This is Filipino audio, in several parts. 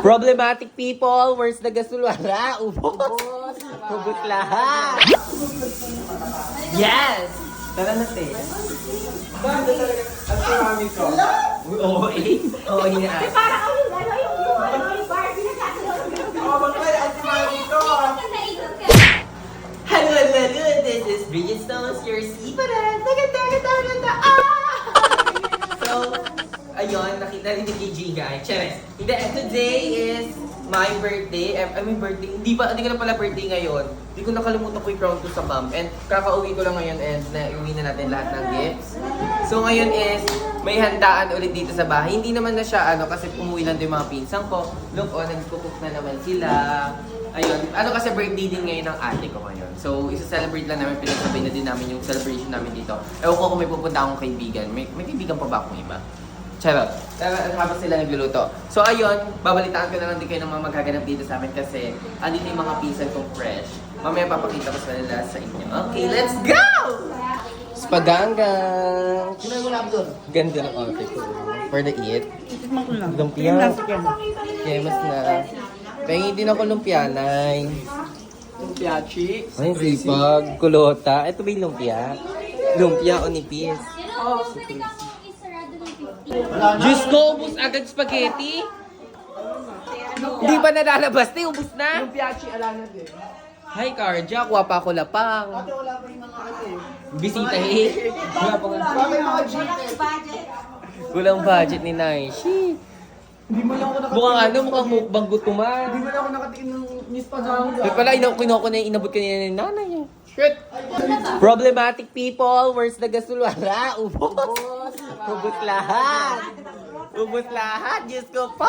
Problematic people, where's the gasulwara? Ubos! Ubos lahat! Yes! Tara na, te. Banda talaga. At marami ko. Oo, eh. Oo, yun na. Parang yung Barbie na sasalunan. Oo, magkaya at marami ko. Hello, hello, hello. This is Bridgestone's your Siparan. Taga. So, ayun, nakita rin ni KG, guys. Cheres. Today is my birthday. My birthday. Hindi ko na pala birthday ngayon. Hindi ko nakalimutan ko i-crown to sa mom. And kakauwi ko lang ngayon and na-uwi na natin lahat ng gifts. So ngayon is, may handaan ulit dito sa bahay. Hindi naman na siya kasi umuwi lang din yung mga pinsang ko. Look, nagkukook na naman sila. Ayun, kasi birthday din ngayon ng ate ko ngayon. So, isa-celebrate lang namin, pinagsabay na din namin yung celebration namin dito. Ewan ko kung may pupunta akong kaibigan. May kaibigan pa ba akong iba? Charot. Habang sila nagluluto. So, ayun, babalitaan ko na lang din kayo ng mga maghaganap dito sa amin kasi andito yung mga pinsan kong fresh. Mamaya papakita ko sa nila sa inyo. Okay, let's go! Spaganggang! Sino yung lab doon? Ganda ng outfit ko. For the eat. Titikman ko lang. Lumpia. Yemas na. Pahingin din ako lumpia, Nay. Lumpiachi. Ay, sipag. Kulota. Ito ba yung lumpia? Lumpia o nipis? Diyos ko, ubus agad spaghetti? Hindi pa nalalabas na, ubus na. Lumpiachi, alana din. Hi, Karja. Kuha pa ako lapang. Ate, wala pa yung mga ate. Bisita eh. Wala pa nga. Wala yung mga jeep. Kulang budget ni Nay. Shit. Hindi mo lang ako nakatingin. Mukhang mukbang gutuman. Hindi mo lang ako nakatingin ng Miss Paganga. Pero pala, inabot ko na yung nanay niya. Shit! Problematic people, where's the gasulwara? Ubos! Ubos lahat! Ubos lahat! Diyos ko po!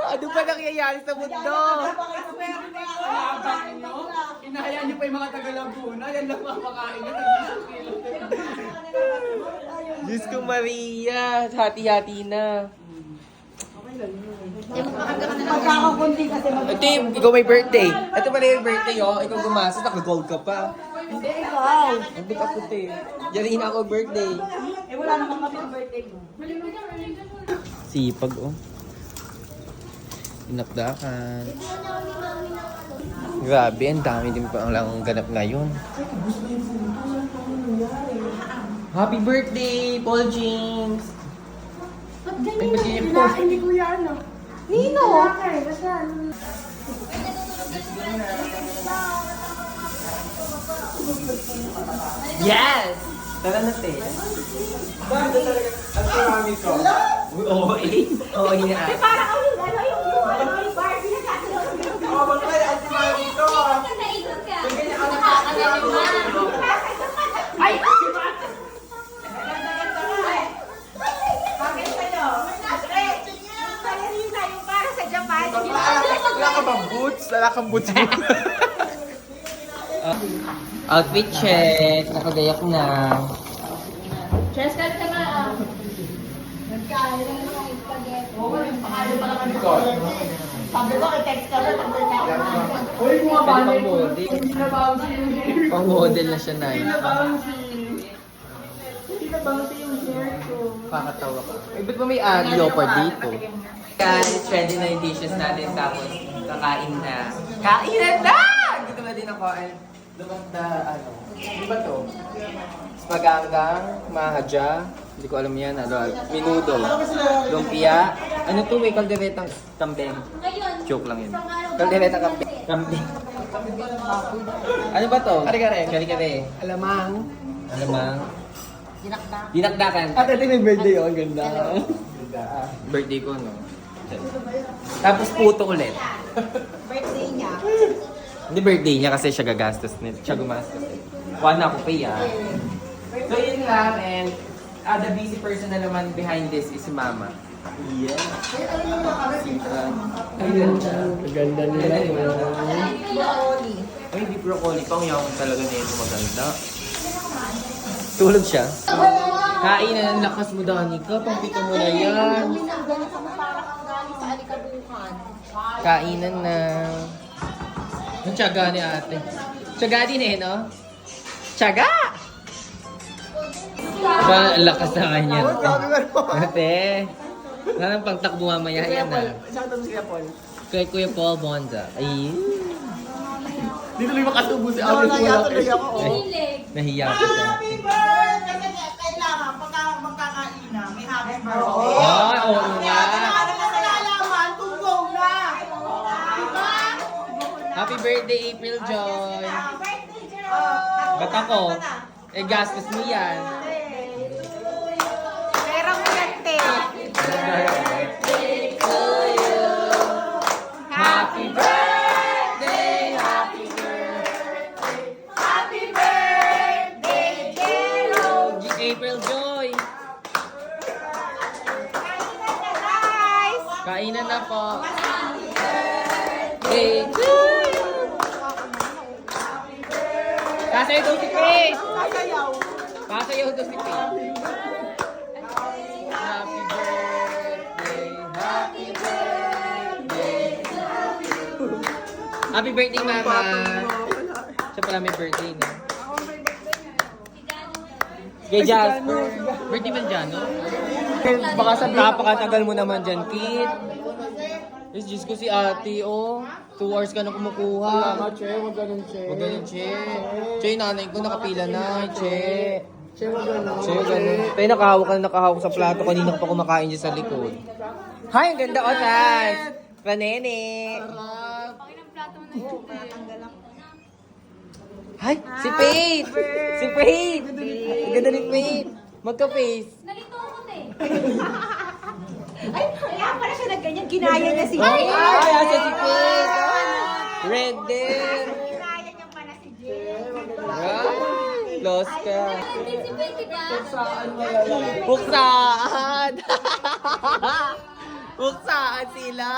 Ano ba nangyayari sa mundo? Inahayaan niyo pa yung mga taga-Laguna. Yan lang mga makain na. Diyos ko Maria! Hati-hati na. Magkakakunti kasi Ito yung, ikaw may birthday. Ito pala yung birthday, oh. Ikaw gumastos, naka-gold ka pa. Hindi ikaw. Hindi ka puti. Diyan ako birthday. Eh wala naman kami ng birthday mo. Sipag, oh. Inakdakan. Grabe, ang dami din pa lang ganap ngayon. Happy birthday, Paul James! Ba't Ay, ganyan ba't na? ganyan po? Hindi ko yan, no? Nino! Yes! Tara na, te. Banda talaga. At marami ko. Oo, eh. Oo, yun na. Parang yung Barbie na sasalunan. Oo, magkaya at marami ko. Ganyan ang Ay! Wala ka bang boots? Wala kang boots. Outfit check. Nakagayak na. Dress code ka na. Nagkain na ng spaghetti. Oo, yung pangalan pa naman ko. Sabi ko, i-text ka na. Uy, mga Pwede banay. pang model. Hindi na bouncy yung hair. Pang model na siya, Nay. Hindi na bouncy. Hindi na bouncy yung hair ko. Kakatawa ka. Eh, ba't ba may leopard dito? Guys, ready na yung dishes natin tapos kakain na. Kainan na! Dito ba din ako? Lumang na, ano ba to? Spaganggang, mahadya. Hindi ko alam yan. Minudo. Lumpia. Ano to? May kalderetang kambing. Joke lang yun. Kalderetang kambing. Kambing. Ano ba to? Kare-kare. Kare-kare. Alamang. Alamang. Dinakdakan. At ito yung birthday yun. Ang ganda. Birthday ko, no? Tapos puto ulit. Birthday niya. Hindi birthday niya kasi siya gagastos nito. Siya gumastos eh. Wala ako pay ah. So yun lang and the busy person na naman behind this is si Mama. Yeah. Ayun siya. Ang ganda nila. Ay, di broccoli. Pang yaw talaga na ito maganda. Tulog siya. Kain na ng lakas mo, Danica. Pampito mo na yan. Kainan na. Ang tiyaga ni ate. Tiyaga din eh, no? Tiyaga! Parang ang lakas sa kanya. Oh, grabe ka naman. Ate, parang pangtakbo mamaya yan Paul, ah. shout out sa Kuya Paul. Kay Kuya Paul Bonda. Ay, Di tuloy makasubo si Oo, Ate. naya tuloy ako. Hilig. nahiya ko sa Happy birthday! Kasi kailangan pagka magkakaina, may happy birthday. Ay, oo nga. Ano na sa lalaman, tugong na. Diba? Happy birthday, April Joy. Birthday, Jerome! Ba't ako? Eh, gastos mo yan. Pera mo yan, te. Happy birthday, happy Happy birthday, Jerome! April Joy. Guys! Kainan na po. Hey, to you. Kasayaw daw si Chris. Sasayaw. Kasayaw daw si Chris. Happy birthday, happy birthday. Happy birthday, Mama. Siya pala may birthday, no? Kay Jasper. Birthday ba dyan, no? Baka sa napakatagal mo naman dyan, kid. Yes, Diyos ko si ate, oh. 2 hours ka na kumukuha. Che, wag ganun, Che. Huwag ganun, Che. Che, nanay ko nakapila na, Che. Che, wag ganun. Che, ganun. Tayo nakahawak sa plato. Kanina pa kumakain dyan sa likod. Hi, ang ganda, Otas! Panene! Hi, si Faith! Si Faith! Ang ganda ni Faith! Magka-face. Nalito ako eh. Ay, kaya pala siya nagganyan. Ginaya niya si Ay, Jerome. asa si Faith! Red din! Ginaya niya pala si Jerome. Ay, lost ka. Participate ka. Buksaan! Buksaan sila!